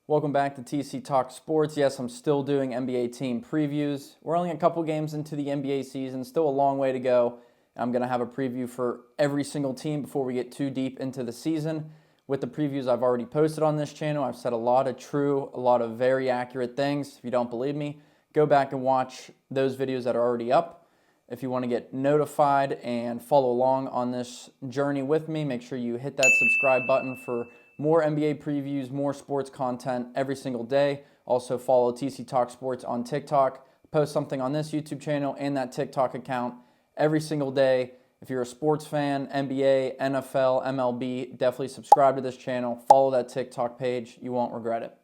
Welcome back to TC Talk Sports. Yes, I'm still doing NBA team previews. We're only a couple games into the NBA season, still a long way to go. I'm going to have a preview for every single team before we get too deep into the season. With the previews I've already posted on this channel, I've said a lot of very accurate things. If you don't believe me, go back and watch those videos that are already up. If you want to get notified and follow along on this journey with me, make sure you hit that subscribe button for more NBA previews, more sports content every single day. Also follow TC Talk Sports on TikTok. Post something on this YouTube channel and that TikTok account every single day. If you're a sports fan, NBA, NFL, MLB, definitely subscribe to this channel. Follow that TikTok page. You won't regret it.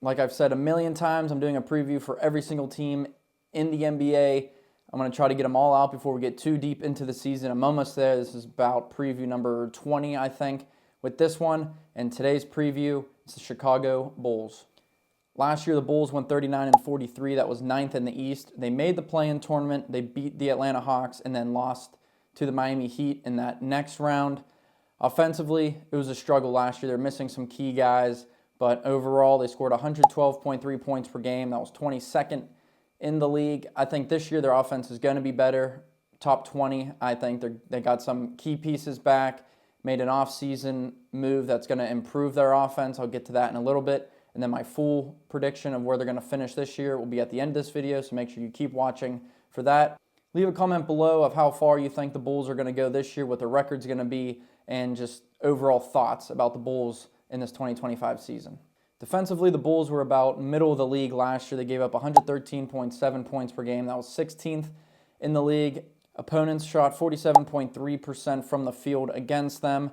Like I've said a million times, I'm doing a preview for every single team in the NBA. I'm going to try to get them all out before we get too deep into the season. I'm almost there. This is about preview number 20, I think, with this one. And today's preview is the Chicago Bulls. Last year, the Bulls went 39-43. That was 9th in the East. They made the play-in tournament. They beat the Atlanta Hawks and then lost to the Miami Heat in that next round. Offensively, it was a struggle last year. They're missing some key guys, but overall, they scored 112.3 points per game. That was 22nd in the league. I think this year their offense is going to be better. Top 20, I think. They got some key pieces back, made an offseason move that's going to improve their offense. I'll get to that in a little bit. And then my full prediction of where they're going to finish this year will be at the end of this video, so make sure you keep watching for that. Leave a comment below of how far you think the Bulls are going to go this year, what their record's going to be, and just overall thoughts about the Bulls in this 2025 season. Defensively, the Bulls were about middle of the league last year. They gave up 113.7 points per game. That was 16th in the league. Opponents shot 47.3% from the field against them.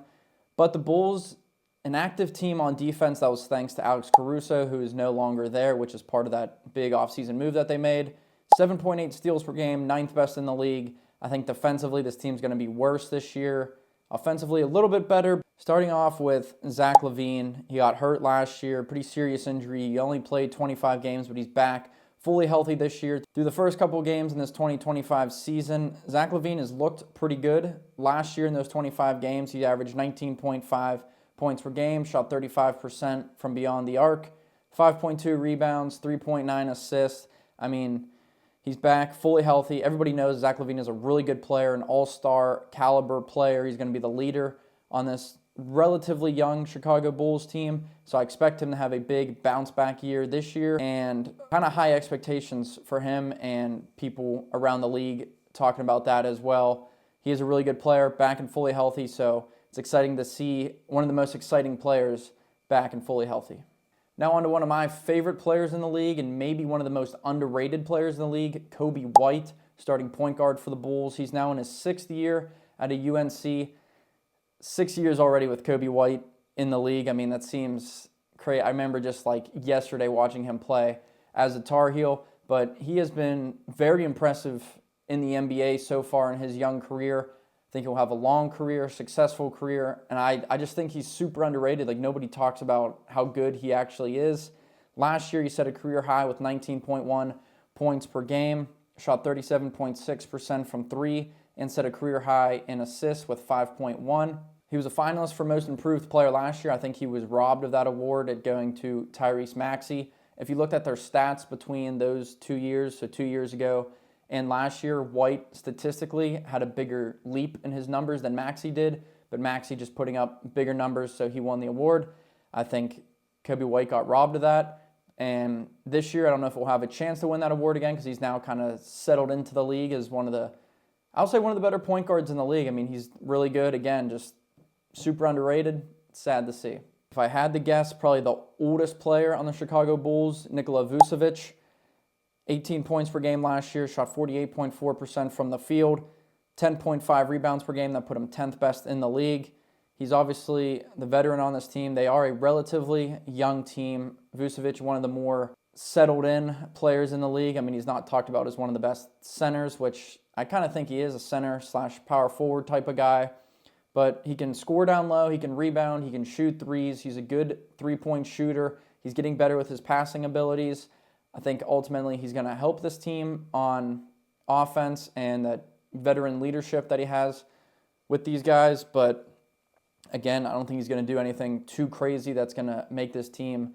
But the Bulls, an active team on defense, that was thanks to Alex Caruso, who is no longer there, which is part of that big offseason move that they made. 7.8 steals per game, 9th best in the league. I think defensively, this team's going to be worse this year. Offensively, a little bit better. Starting off with Zach LaVine. He got hurt last year, pretty serious injury. He only played 25 games, but he's back fully healthy this year. Through the first couple of games in this 2025 season, Zach LaVine has looked pretty good. Last year in those 25 games, he averaged 19.5 points per game, shot 35% from beyond the arc, 5.2 rebounds, 3.9 assists. I mean, he's back, fully healthy. Everybody knows Zach LaVine is a really good player, an all-star caliber player. He's going to be the leader on this relatively young Chicago Bulls team. So I expect him to have a big bounce-back year this year and kind of high expectations for him and people around the league talking about that as well. He is a really good player, back and fully healthy, so it's exciting to see one of the most exciting players back and fully healthy. Now on to one of my favorite players in the league and maybe one of the most underrated players in the league, Coby White, starting point guard for the Bulls. He's now in his 6th year at a UNC. 6 years already with Coby White in the league. I mean, that seems crazy. I remember just like yesterday watching him play as a Tar Heel, but he has been very impressive in the NBA so far in his young career. I think he'll have a long career, successful career, and I just think he's super underrated. Like, nobody talks about how good he actually is. Last year, he set a career high with 19.1 points per game, shot 37.6% from three, and set a career high in assists with 5.1. He was a finalist for Most Improved Player last year. I think he was robbed of that award at going to Tyrese Maxey. If you looked at their stats between those 2 years, so 2 years ago and last year, White statistically had a bigger leap in his numbers than Maxey did, but Maxey just putting up bigger numbers, so he won the award. I think Coby White got robbed of that. And this year, I don't know if he'll have a chance to win that award again because he's now kind of settled into the league as I'll say one of the better point guards in the league. I mean, he's really good. Again, just super underrated. It's sad to see. If I had to guess, probably the oldest player on the Chicago Bulls, Nikola Vucevic. 18 points per game last year, shot 48.4% from the field, 10.5 rebounds per game. That put him 10th best in the league. He's obviously the veteran on this team. They are a relatively young team. Vucevic, one of the more settled-in players in the league. I mean, he's not talked about as one of the best centers, which I kind of think he is, a center/power forward type of guy. But he can score down low, he can rebound, he can shoot threes. He's a good three-point shooter. He's getting better with his passing abilities. I think ultimately he's going to help this team on offense and that veteran leadership that he has with these guys. But again, I don't think he's going to do anything too crazy that's going to make this team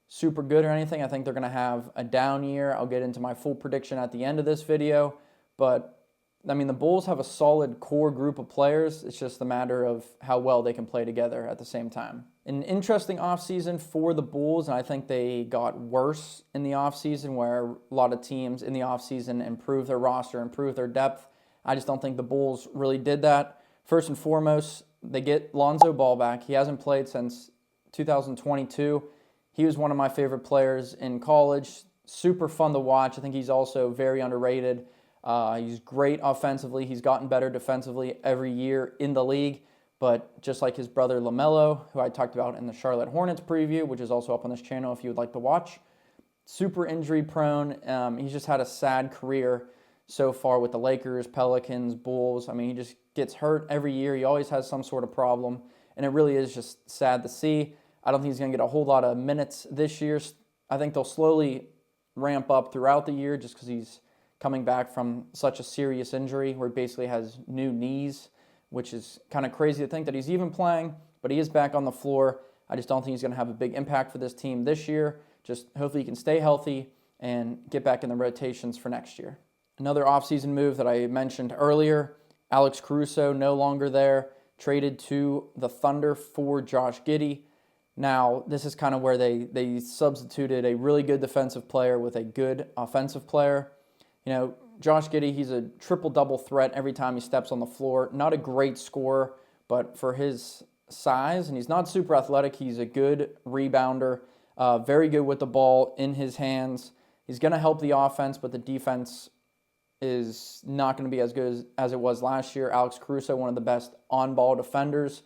super good or anything. I think they're going to have a down year. I'll get into my full prediction at the end of this video. But, I mean, the Bulls have a solid core group of players. It's just a matter of how well they can play together at the same time. An interesting offseason for the Bulls, and I think they got worse in the offseason, where a lot of teams in the offseason improved their roster, improved their depth. I just don't think the Bulls really did that. First and foremost, they get Lonzo Ball back. He hasn't played since 2022. He was one of my favorite players in college. Super fun to watch. I think he's also very underrated. He's great offensively. He's gotten better defensively every year in the league. But just like his brother LaMelo, who I talked about in the Charlotte Hornets preview, which is also up on this channel if you would like to watch, super injury prone. He's just had a sad career so far with the Lakers, Pelicans, Bulls. I mean, he just gets hurt every year. He always has some sort of problem, and it really is just sad to see. I don't think he's going to get a whole lot of minutes this year. I think they'll slowly ramp up throughout the year just because he's coming back from such a serious injury where he basically has new knees, which is kind of crazy to think that he's even playing, but he is back on the floor. I just don't think he's going to have a big impact for this team this year. Just hopefully he can stay healthy and get back in the rotations for next year. Another offseason move that I mentioned earlier, Alex Caruso no longer there, traded to the Thunder for Josh Giddey. Now, this is kind of where they substituted a really good defensive player with a good offensive player. You know, Josh Giddey, he's a triple-double threat every time he steps on the floor. Not a great scorer, but for his size, and he's not super athletic, he's a good rebounder, very good with the ball in his hands. He's going to help the offense, but the defense is not going to be as good as it was last year. Alex Caruso, one of the best on-ball defenders.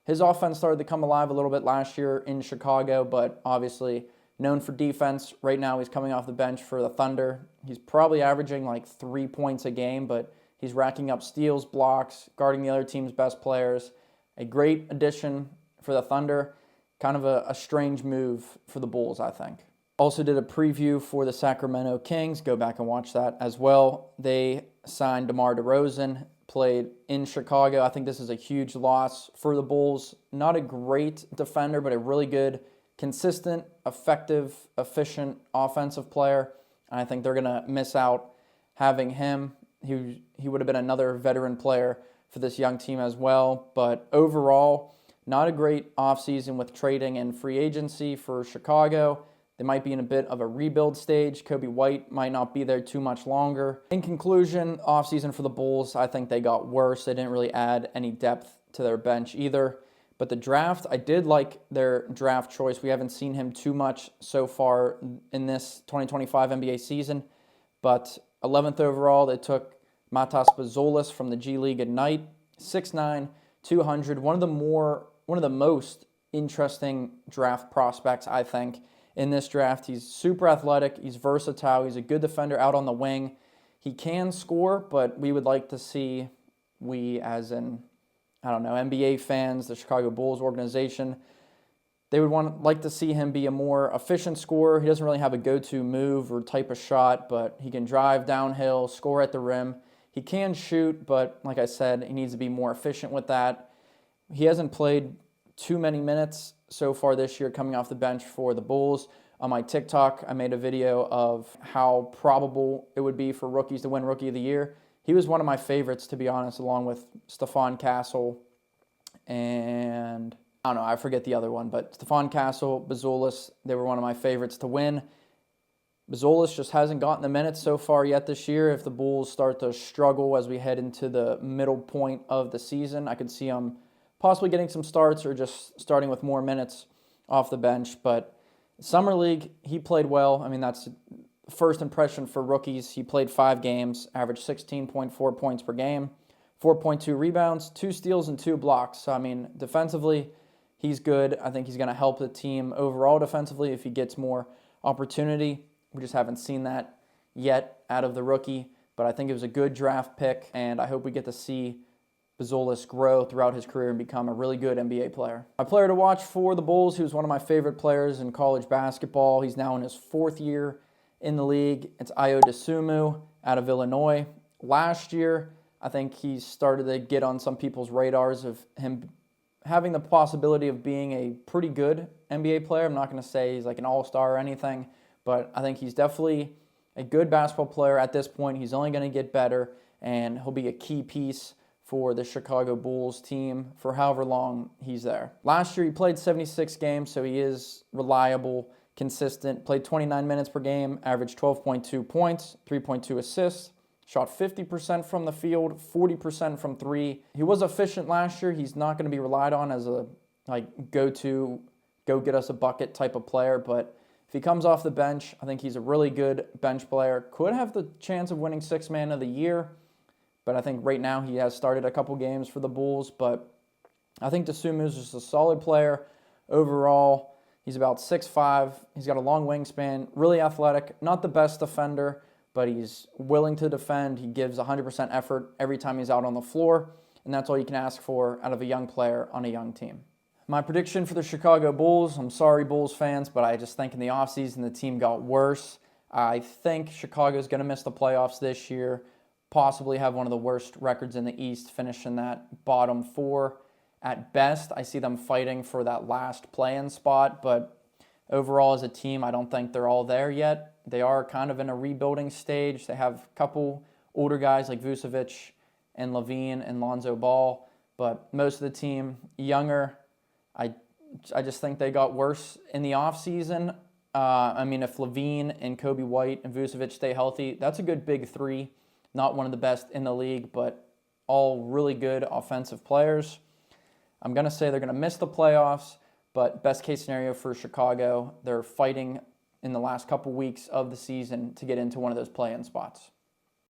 His offense started to come alive a little bit last year in Chicago, but obviously known for defense. Right now he's coming off the bench for the Thunder. He's probably averaging like 3 points a game, but he's racking up steals, blocks, guarding the other team's best players. A great addition for the Thunder. Kind of a strange move for the Bulls, I think. Also did a preview for the Sacramento Kings. Go back and watch that as well. They signed DeMar DeRozan, played in Chicago. I think this is a huge loss for the Bulls. Not a great defender, but a really good, consistent, effective, efficient offensive player. And I think they're going to miss out having him. He would have been another veteran player for this young team as well. But overall, not a great offseason with trading and free agency for Chicago. They might be in a bit of a rebuild stage. Kobe White might not be there too much longer. In conclusion, offseason for the Bulls, I think they got worse. They didn't really add any depth to their bench either. But the draft, I did like their draft choice. We haven't seen him too much so far in this 2025 NBA season. But 11th overall, they took Matas Bazolis from the G League Ignite, 6'9", 200. One of the most interesting draft prospects, I think, in this draft. He's super athletic. He's versatile. He's a good defender out on the wing. He can score, but we would like to see, as in, I don't know, NBA fans, the Chicago Bulls organization, they would like to see him be a more efficient scorer. He doesn't really have a go-to move or type of shot, but he can drive downhill, score at the rim. He can shoot, but like I said, he needs to be more efficient with that. He hasn't played too many minutes so far this year coming off the bench for the Bulls. On my TikTok, I made a video of how probable it would be for rookies to win Rookie of the Year. He was one of my favorites, to be honest, along with Stephon Castle and, I don't know, I forget the other one, but Stephon Castle, Bazolis, they were one of my favorites to win. Bazolis just hasn't gotten the minutes so far yet this year. If the Bulls start to struggle as we head into the middle point of the season, I could see him possibly getting some starts or just starting with more minutes off the bench. But Summer League, he played well. I mean, that's first impression for rookies. He played 5 games, averaged 16.4 points per game, 4.2 rebounds, 2 steals, and 2 blocks. So, I mean, defensively, he's good. I think he's going to help the team overall defensively if he gets more opportunity. We just haven't seen that yet out of the rookie. But I think it was a good draft pick, and I hope we get to see Bazolis grow throughout his career and become a really good NBA player. My player to watch for the Bulls, who's one of my favorite players in college basketball. He's now in his 4th year in the league. It's Ayo Dosunmu out of Illinois. Last year, I think he started to get on some people's radars of him having the possibility of being a pretty good NBA player. I'm not going to say he's like an all-star or anything, but I think he's definitely a good basketball player at this point. He's only going to get better, and he'll be a key piece for the Chicago Bulls team for however long he's there. Last year, he played 76 games, so he is reliable, consistent, played 29 minutes per game, averaged 12.2 points, 3.2 assists, shot 50% from the field, 40% from three. He was efficient last year. He's not going to be relied on as a go get us a bucket type of player, but if he comes off the bench, I think he's a really good bench player. Could have the chance of winning Sixth Man of the Year, but I think right now he has started a couple games for the Bulls. But I think Dosunmu is just a solid player overall. He's about 6'5". He's got a long wingspan, really athletic, not the best defender, but he's willing to defend. He gives 100% effort every time he's out on the floor, and that's all you can ask for out of a young player on a young team. My prediction for the Chicago Bulls, I'm sorry, Bulls fans, but I just think in the offseason the team got worse. I think Chicago's going to miss the playoffs this year, possibly have one of the worst records in the East, finish in that bottom four. At best, I see them fighting for that last play-in spot, but overall as a team, I don't think they're all there yet. They are kind of in a rebuilding stage. They have a couple older guys like Vucevic and Levine and Lonzo Ball, but most of the team younger. I just think they got worse in the offseason. If Levine and Kobe White and Vucevic stay healthy, that's a good big three. Not one of the best in the league, but all really good offensive players. I'm going to say they're going to miss the playoffs, but best case scenario for Chicago, they're fighting in the last couple weeks of the season to get into one of those play-in spots.